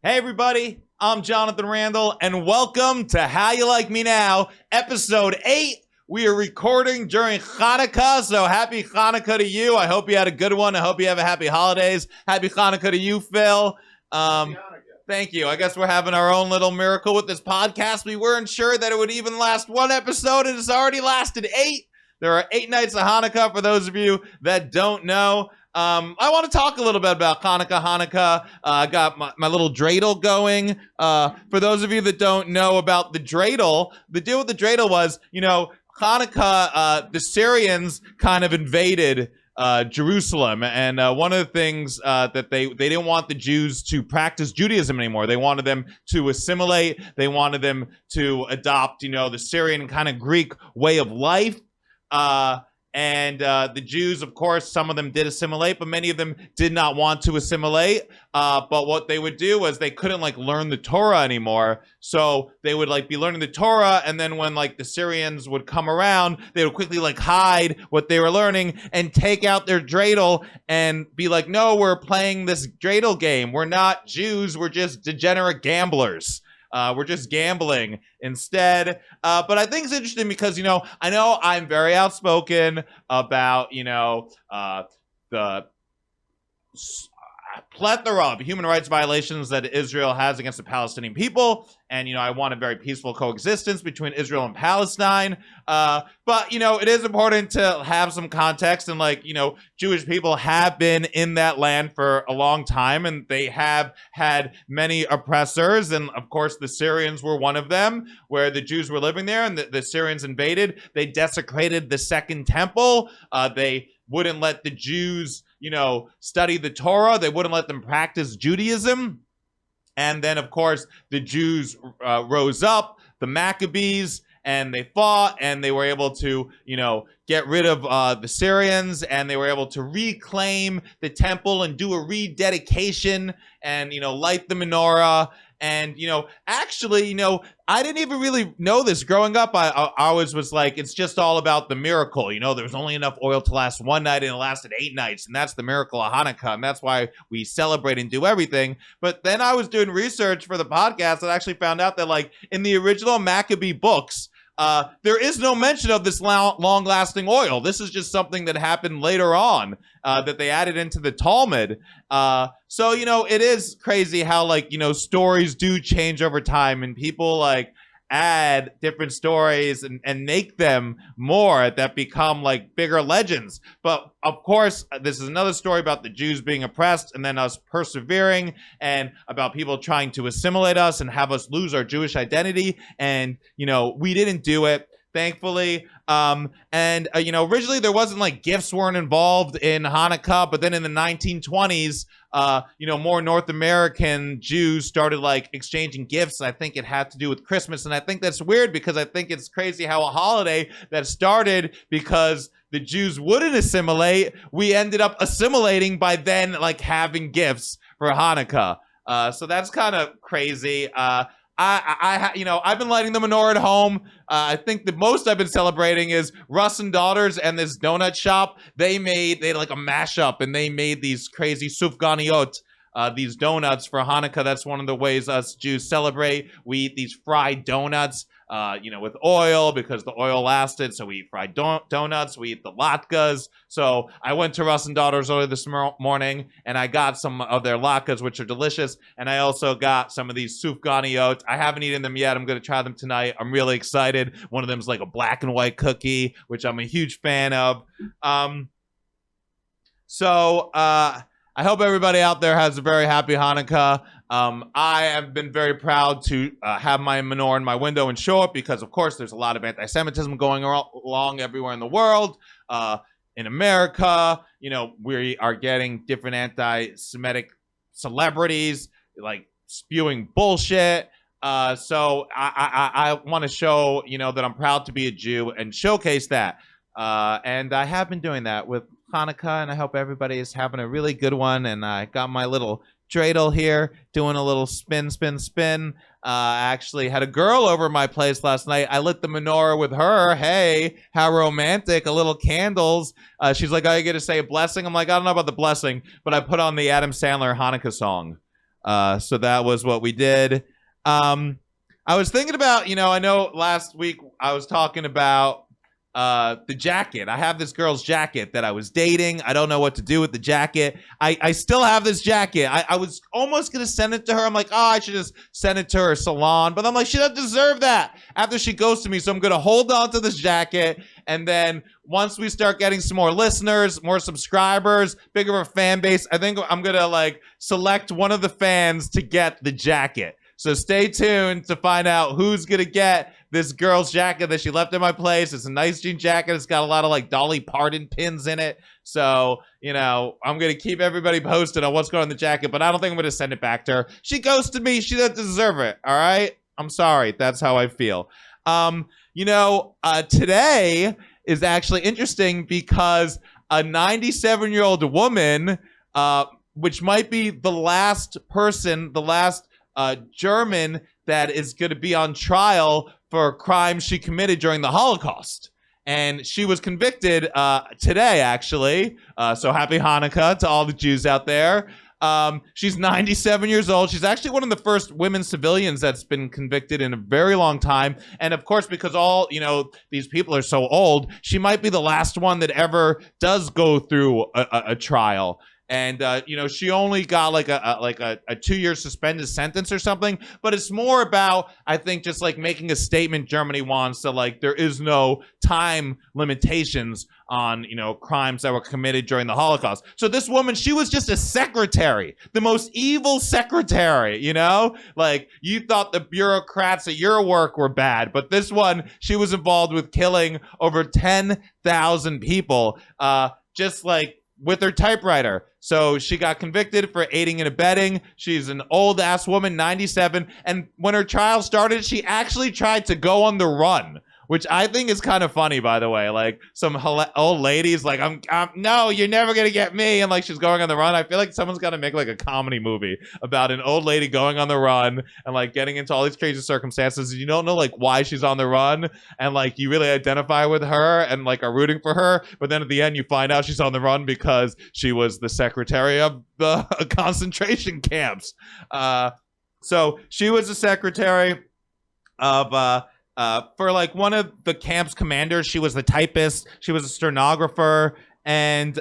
Hey everybody, I'm Jonathan Randall, and welcome to How You Like Me Now, episode 8. We are recording during Hannukah, so happy Hannukah to you. I hope you had a good one. I hope you have a happy holidays. Happy Hannukah to you, Phil. Thank you. I guess we're having our own little miracle with this podcast. We weren't sure that it would even last one episode, and it's already lasted 8. There are 8 nights of Hannukah, for those of you that don't know. I want to talk a little bit about Hannukah. I got my little dreidel going. For those of you that don't know about the dreidel, the deal with the dreidel was, Hannukah, the Syrians kind of invaded Jerusalem, and one of the things that they didn't want the Jews to practice Judaism anymore. They wanted them to assimilate. They wanted them to adopt, the Syrian kind of Greek way of life. And the Jews, of course, some of them did assimilate, but many of them did not want to assimilate. But what they would do was they couldn't learn the Torah anymore. So they would be learning the Torah. And then when the Syrians would come around, they would quickly hide what they were learning and take out their dreidel and be like, no, we're playing this dreidel game. We're not Jews. We're just degenerate gamblers. We're just gambling instead. But I think it's interesting because, I know I'm very outspoken about, the plethora of human rights violations that Israel has against the Palestinian people. And, I want a very peaceful coexistence between Israel and Palestine. But, it is important to have some context. And, Jewish people have been in that land for a long time. And they have had many oppressors. And, of course, the Syrians were one of them, where the Jews were living there. And the Syrians invaded. They desecrated the Second Temple. They wouldn't let the Jews, study the Torah. They wouldn't let them practice Judaism. And then, of course, the Jews rose up, the Maccabees, and they fought, and they were able to, get rid of the Syrians, and they were able to reclaim the temple and do a rededication and, light the menorah. And, actually, I didn't even really know this. Growing up, I always was like, it's just all about the miracle. There was only enough oil to last one night, and it lasted 8 nights. And that's the miracle of Hannukah. And that's why we celebrate and do everything. But then I was doing research for the podcast and actually found out that, in the original Maccabee books, there is no mention of this long-lasting oil. This is just something that happened later on that they added into the Talmud. So, it is crazy how, stories do change over time, and people, add different stories and make them more that become, bigger legends. But, of course, this is another story about the Jews being oppressed and then us persevering, and about people trying to assimilate us and have us lose our Jewish identity. And, we didn't do it, thankfully. Originally there wasn't gifts weren't involved in Hannukah, but then in the 1920s, more North American Jews started exchanging gifts. I think it had to do with Christmas. And I think that's weird because I think it's crazy how a holiday that started because the Jews wouldn't assimilate, we ended up assimilating by then having gifts for Hannukah. So that's kind of crazy. I've been lighting the menorah at home. I think the most I've been celebrating is Russ Daughters and this donut shop. They had a mashup, and they made these crazy sufganiyot, these donuts for Hannukah. That's one of the ways us Jews celebrate. We eat these fried donuts, with oil because the oil lasted. So we eat fried donuts. We eat the latkes. So I went to Russ Daughters earlier this morning, and I got some of their latkes, which are delicious. And I also got some of these sufganiyot. I haven't eaten them yet. I'm going to try them tonight. I'm really excited. One of them is a black and white cookie, which I'm a huge fan of. So I hope everybody out there has a very happy Hannukah. I have been very proud to have my menorah in my window and show it because, of course, there's a lot of anti-Semitism going along everywhere in the world. In America, we are getting different anti-Semitic celebrities spewing bullshit. So I want to show, that I'm proud to be a Jew and showcase that. And I have been doing that with Hannukah, and I hope everybody is having a really good one. And I got my little dreidel here doing a little spin. I actually had a girl over my place last night. I lit the menorah with her. Hey, how romantic. A little candles. She's like, oh, you get to say a blessing? I'm like, I don't know about the blessing, but I put on the Adam Sandler Hannukah song. So that was what we did. I was thinking about, I know last week I was talking about the jacket. I have this girl's jacket that I was dating. I don't know what to do with the jacket. I still have this jacket. I was almost going to send it to her. I'm like, oh, I should just send it to her salon. But I'm like, she doesn't deserve that after she goes to me. So I'm going to hold on to this jacket. And then once we start getting some more listeners, more subscribers, bigger of a fan base, I think I'm going to select one of the fans to get the jacket. So stay tuned to find out who's going to get this girl's jacket that she left in my place. It's a nice jean jacket. It's got a lot of Dolly Parton pins in it. So, I'm going to keep everybody posted on what's going on in the jacket, but I don't think I'm going to send it back to her. She ghosted me. She doesn't deserve it. All right. I'm sorry. That's how I feel. Today is actually interesting because a 97-year-old woman, which might be the last German that is going to be on trial for crimes she committed during the Holocaust. And she was convicted today, actually. So happy Hannukah to all the Jews out there. She's 97 years old. She's actually one of the first women civilians that's been convicted in a very long time. And of course, because all, these people are so old, she might be the last one that ever does go through a trial. And, she only got a 2-year suspended sentence or something. But it's more about, I think, just making a statement Germany wants that, there is no time limitations on, crimes that were committed during the Holocaust. So this woman, she was just a secretary, the most evil secretary, you thought the bureaucrats at your work were bad. But this one, she was involved with killing over 10,000 people, with her typewriter. So she got convicted for aiding and abetting. She's an old ass woman, 97. And when her trial started, she actually tried to go on the run, which I think is kind of funny, by the way. Some old ladies, I'm no, you're never going to get me. And she's going on the run. I feel like someone's got to make a comedy movie about an old lady going on the run and getting into all these crazy circumstances. You don't know why she's on the run. And you really identify with her and are rooting for her. But then at the end, you find out she's on the run because she was the secretary of the concentration camps. So she was the secretary of, for one of the camp's commanders. She was the typist. She was a stenographer. And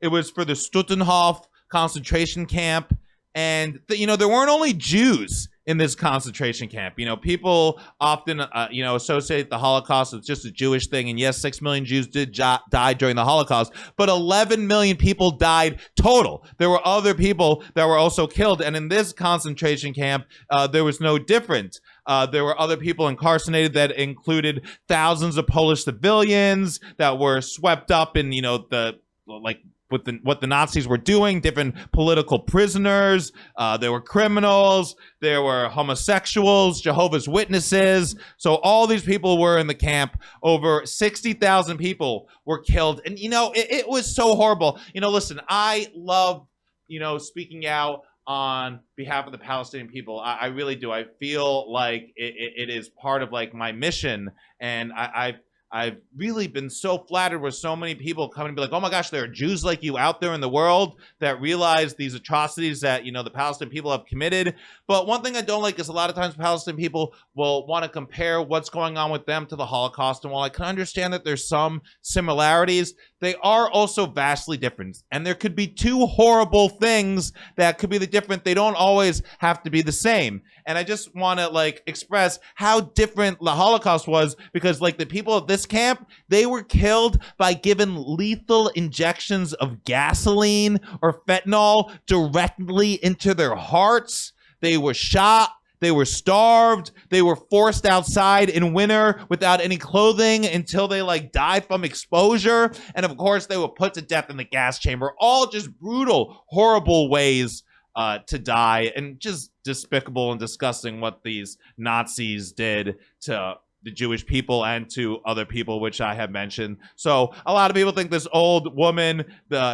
it was for the Stuttenhof concentration camp. And, there weren't only Jews in this concentration camp. People often, associate the Holocaust with just a Jewish thing. And yes, 6 million Jews did die during the Holocaust, but 11 million people died total. There were other people that were also killed. And in this concentration camp, there was no different. There were other people incarcerated that included thousands of Polish civilians that were swept up in, what the Nazis were doing, different political prisoners. There were criminals. There were homosexuals, Jehovah's Witnesses. So all these people were in the camp. Over 60,000 people were killed. And, it was so horrible. Listen, I love, speaking out on behalf of the Palestinian people. I really do. I feel like it is part of my mission. And I've really been so flattered with so many people coming and be like, oh my gosh, there are Jews like you out there in the world that realize these atrocities that, the Palestinian people have committed. But one thing I don't like is a lot of times Palestinian people will want to compare what's going on with them to the Holocaust. And while I can understand that there's some similarities, they are also vastly different. And there could be two horrible things that could be the different. They don't always have to be the same. And I just want to express how different the Holocaust was, because the people at this camp, they were killed by given lethal injections of gasoline or fentanyl directly into their hearts. They were shot. They were starved. They were forced outside in winter without any clothing until they died from exposure. And of course, they were put to death in the gas chamber. All just brutal, horrible ways to die, and just despicable and disgusting what these Nazis did to the Jewish people and to other people, which I have mentioned. So a lot of people think this old woman,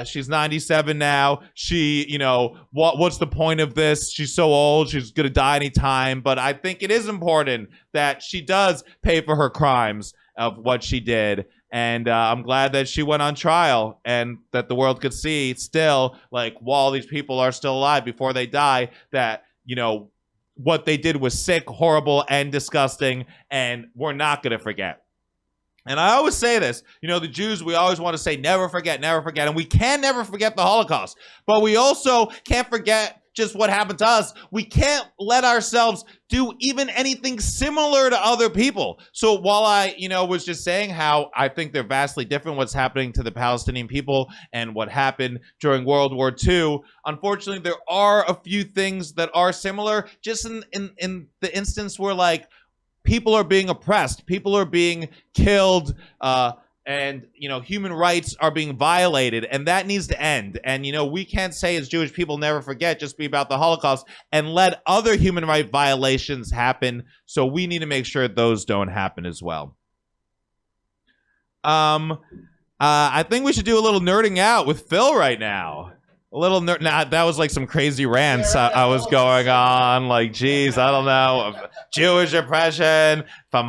she's 97 now. She, what's the point of this? She's so old. She's going to die anytime. But I think it is important that she does pay for her crimes. of what she did. And I'm glad that she went on trial and that the world could see still, like, while these people are still alive before they die, that, you know, what they did was sick, horrible, and disgusting, and we're not going to forget. And I always say this, you know, the Jews, we always want to say, never forget, and we can never forget the Holocaust, but we also can't forget just what happened to us. We can't let ourselves do even anything similar to other people. So while I, you know, was just saying how I think they're vastly different, what's happening to the Palestinian people and what happened during World War II, unfortunately, there are a few things that are similar, just in the instance where, like, people are being oppressed, people are being killed, and, you know, human rights are being violated, and that needs to end. And, you know, we can't say as Jewish people never forget, just be about the Holocaust, and let other human right violations happen. So we need to make sure those don't happen as well. I think we should do a little nerding out with Phil right now. A little nerd. Nah, that was like some crazy rants I was going on. Like, geez, I don't know. Jewish oppression from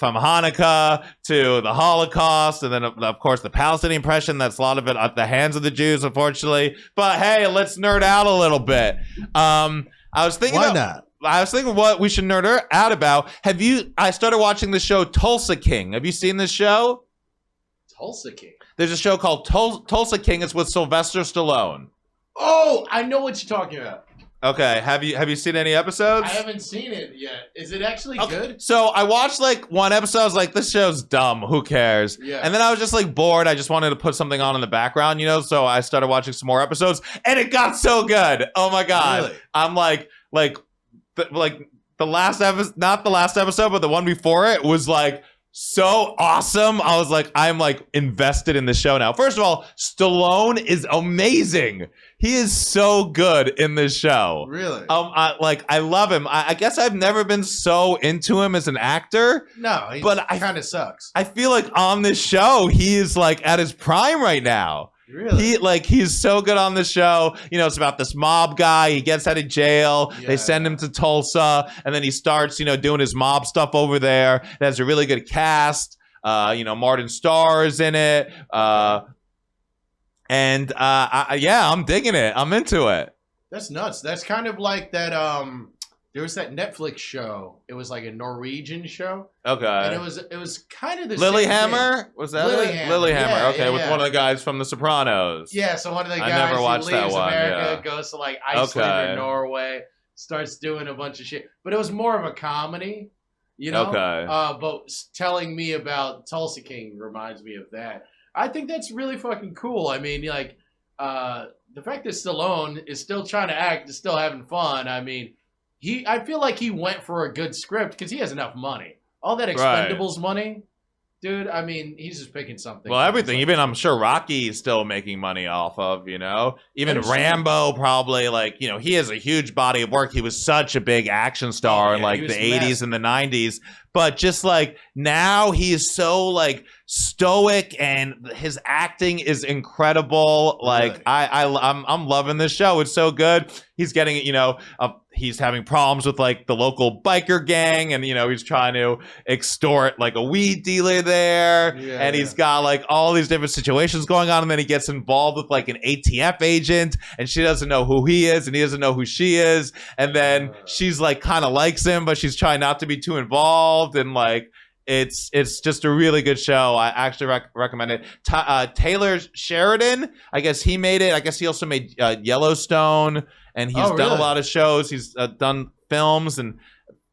Hannukah to the Holocaust, and then of course the Palestinian oppression. That's a lot of it at the hands of the Jews, unfortunately. But hey, let's nerd out a little bit. I was thinking, I was thinking what we should nerd out about. I started watching the show Tulsa King. Have you seen this show? Tulsa King. There's a show called Tulsa King. It's with Sylvester Stallone. Oh, I know what you're talking about. Okay, have you seen any episodes? I haven't seen it yet. Is it actually good? So I watched like one episode. I was like, this show's dumb. Who cares? Yeah. And then I was just like bored. I just wanted to put something on in the background, you know. So I started watching some more episodes, and it got so good. Oh my god! Really? I'm like the last episode, not the last episode, but the one before it was like so awesome. I was like, I'm like invested in the show now. First of all, Stallone is amazing. He is so good in this show. Really? I love him. I guess I've never been so into him as an actor. No, but I kind of sucks. I feel like on this show, he is like at his prime right now. Really? He's so good on the show. You know, it's about this mob guy. He gets out of jail. Yeah. They send him to Tulsa, and then he starts, you know, doing his mob stuff over there. It has a really good cast. You know, Martin Starr is in it. And I'm digging it. I'm into it. That's nuts. That's kind of like that. There was that Netflix show. It was like a Norwegian show. Okay. And it was kind of the Lilyhammer? same thing. Was that Lilyhammer? Yeah, okay, with one of the guys from The Sopranos. Yeah, so one of the guys I never watched who leaves that one, America, goes to like Iceland or Norway, starts doing a bunch of shit. But it was more of a comedy, you know? Okay. But telling me about Tulsa King reminds me of that. I think that's really fucking cool. I mean, like, the fact that Stallone is still trying to act, is still having fun. I mean, I feel like he went for a good script because he has enough money. All that Expendables money, dude, I mean, he's just picking something. Well, everything. Even I'm sure Rocky is still making money off of, you know? Even Rambo probably, like, you know, he has a huge body of work. He was such a big action star in like the 80s and the 90s. But just like now he is so like stoic and his acting is incredible. Like really? I'm loving this show. It's so good. He's getting, you know, he's having problems with like the local biker gang, and you know he's trying to extort like a weed dealer there, and he's got like all these different situations going on, and then he gets involved with like an ATF agent, and she doesn't know who he is, and he doesn't know who she is, and then she's like kind of likes him, but she's trying not to be too involved, and like it's just a really good show. I actually recommend it. Taylor Sheridan, I guess he made it. I guess he also made Yellowstone, and he's done a lot of shows. He's done films, and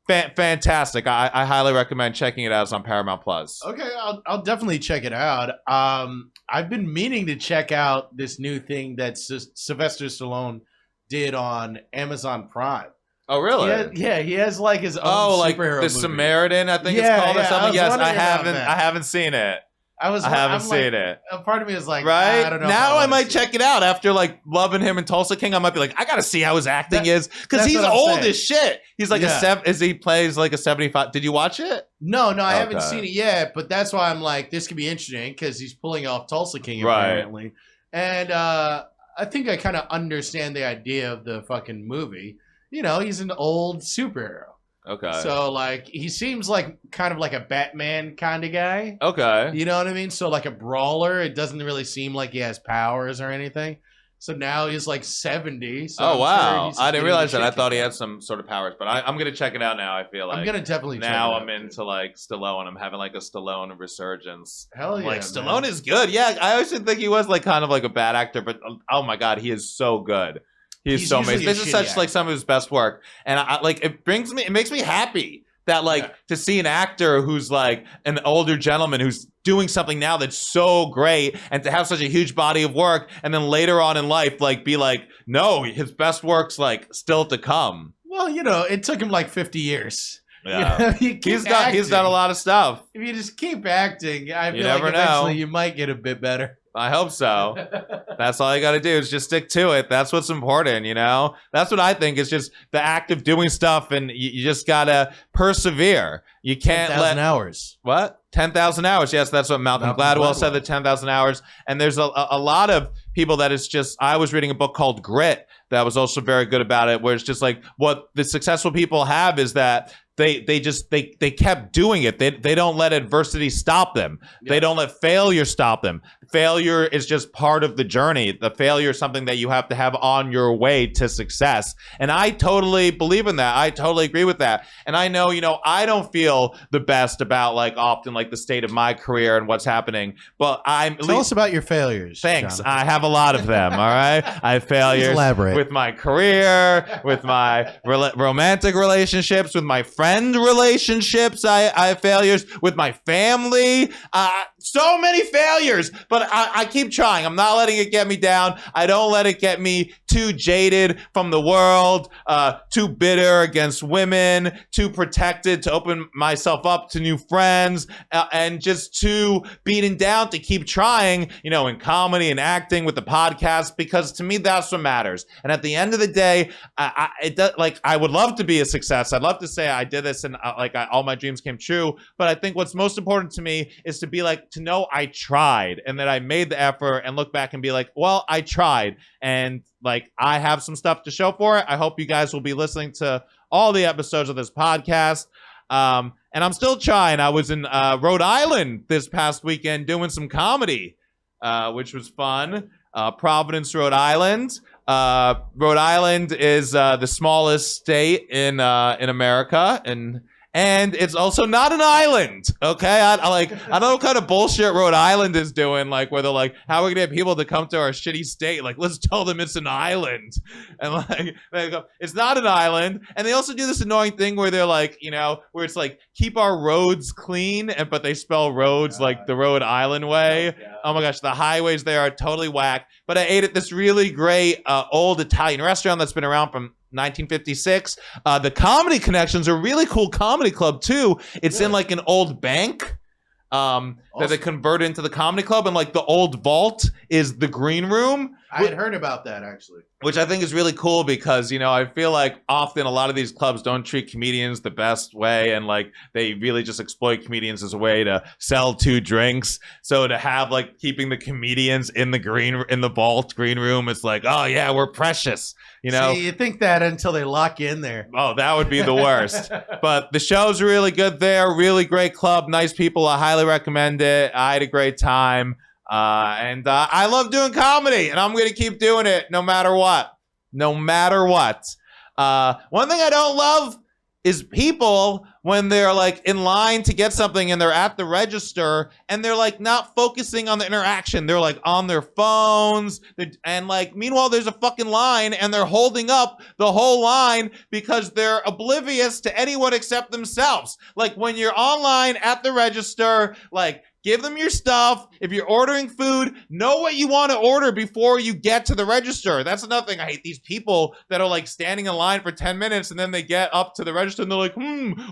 fantastic. I highly recommend checking it out. It's on Paramount Plus. Okay, I'll definitely check it out. I've been meaning to check out this new thing that Sylvester Stallone did on Amazon Prime. Oh, really? He has like his own superhero the movie. Samaritan, I think it's called or something. Yes, I haven't seen it. I haven't seen it. A part of me is like, right? I don't know. Now I might check it out after like loving him in Tulsa King. I might be like, I gotta see how his acting is, because he's old as shit. He's like he plays like a 75. Did you watch it? No, I haven't seen it yet. But that's why I'm like, this could be interesting because he's pulling off Tulsa King apparently, and I think I kind of understand the idea of the fucking movie. You know, he's an old superhero. Okay. So like he seems like kind of like a Batman kind of guy. Okay. You know what I mean? So like a brawler, it doesn't really seem like he has powers or anything. So now he's like 70. So Oh, wow. Sure I didn't realize that. I thought he had some sort of powers, but I'm going to check it out now. I feel like I'm going to definitely check now it out. I'm into like Stallone. I'm having like a Stallone resurgence. Hell yeah. Like man. Stallone is good. Yeah. I always didn't think he was like kind of like a bad actor, but oh my God, he is so good. He's so amazing. This is such like some of his best work. And I like, it makes me happy that like to see an actor who's like an older gentleman who's doing something now that's so great, and to have such a huge body of work, and then later on in life like be like, no, his best work's like still to come. Well, you know, it took him like 50 years. Yeah. He's done a lot of stuff. If you just keep acting, I feel never like know. eventually you might get a bit better. I hope so. That's all you got to do is just stick to it. That's what's important, you know? That's what I think is just the act of doing stuff, and you just got to persevere. You can't 10,000 hours. What? 10,000 hours. Yes, that's what Malcolm Gladwell said, the 10,000 hours. And there's a lot of people that it's just, I was reading a book called Grit that was also very good about it, where it's just like what the successful people have is that they kept doing it. They don't let adversity stop them. Yeah. They don't let failure stop them. Failure is just part of the journey. The failure is something that you have to have on your way to success. And I totally believe in that. I totally agree with that. And I know, you know, I don't feel the best about like often like the state of my career and what's happening, but Tell us about your failures. Thanks. Jonathan. I have a lot of them. All right. I have failures with my career, with my romantic relationships, with my friend relationships. I have failures with my family. So many failures, but I keep trying. I'm not letting it get me down. I don't let it get me too jaded from the world, too bitter against women, too protected to open myself up to new friends, and just too beaten down to keep trying, you know, in comedy and acting with the podcast, because to me, that's what matters. And at the end of the day, I would love to be a success. I'd love to say I did this and all my dreams came true. But I think what's most important to me is to be like, to know I tried and that I made the effort, and look back and be like, well, I tried, and like I have some stuff to show for it. I hope you guys will be listening to all the episodes of this podcast. And I'm still trying. I was in Rhode Island this past weekend doing some comedy, which was fun. Providence, Rhode Island. Rhode Island is the smallest state in America, and it's also not an island, okay? I don't know what kind of bullshit Rhode Island is doing, like where they're like, how are we gonna get people to come to our shitty state? Like, let's tell them it's an island. And like, they go, it's not an island. And they also do this annoying thing where they're like, you know, where it's like, keep our roads clean, but they spell roads like the Rhode Island way. Oh my gosh, the highways there are totally whack. But I ate at this really great old Italian restaurant that's been around from 1956. The Comedy Connection's a really cool comedy club too. It's in like an old bank that they converted into the comedy club, and like the old vault is the green room. I had heard about that actually. Which I think is really cool because, you know, I feel like often a lot of these clubs don't treat comedians the best way, and like they really just exploit comedians as a way to sell 2 drinks. So to have like keeping the comedians in the vault green room, it's like, oh yeah, we're precious. You know, see, you think that until they lock you in there. Oh, that would be the worst. But the show's really good there. Really great club. Nice people. I highly recommend it. I had a great time. And I love doing comedy, and I'm going to keep doing it no matter what. No matter what. One thing I don't love is people when they're like in line to get something and they're at the register and they're like not focusing on the interaction. They're like on their phones, and like meanwhile there's a fucking line and they're holding up the whole line because they're oblivious to anyone except themselves. Like when you're online at the register, like give them your stuff. If you're ordering food, know what you want to order before you get to the register. That's another thing. I hate these people that are like standing in line for 10 minutes and then they get up to the register and they're like,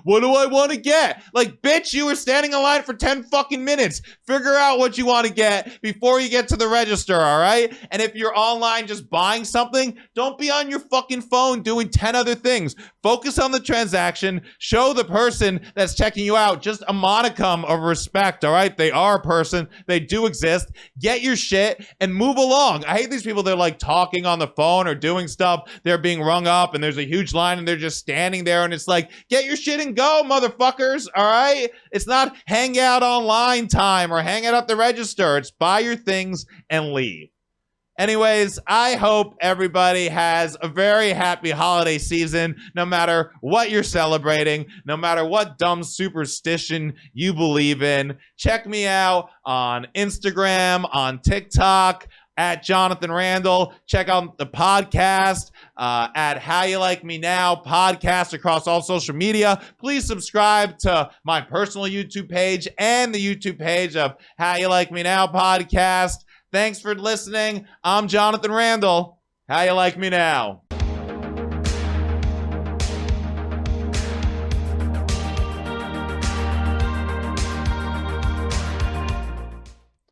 what do I want to get? Like, bitch, you were standing in line for 10 fucking minutes. Figure out what you want to get before you get to the register, all right? And if you're online just buying something, don't be on your fucking phone doing 10 other things. Focus on the transaction. Show the person that's checking you out just a modicum of respect, all right? they are a person. They do exist. Get your shit and move along. I hate these people that are like talking on the phone or doing stuff. They're being rung up and there's a huge line and they're just standing there and it's like, get your shit and go, motherfuckers. All right? It's not hang out online time or hang out at the register. It's buy your things and leave. Anyways, I hope everybody has a very happy holiday season, no matter what you're celebrating, no matter what dumb superstition you believe in. Check me out on Instagram, on TikTok, at Jonathan Randall. Check out the podcast at How You Like Me Now podcast across all social media. Please subscribe to my personal YouTube page and the YouTube page of How You Like Me Now podcast. Thanks for listening. I'm Jonathan Randall. How you like me now?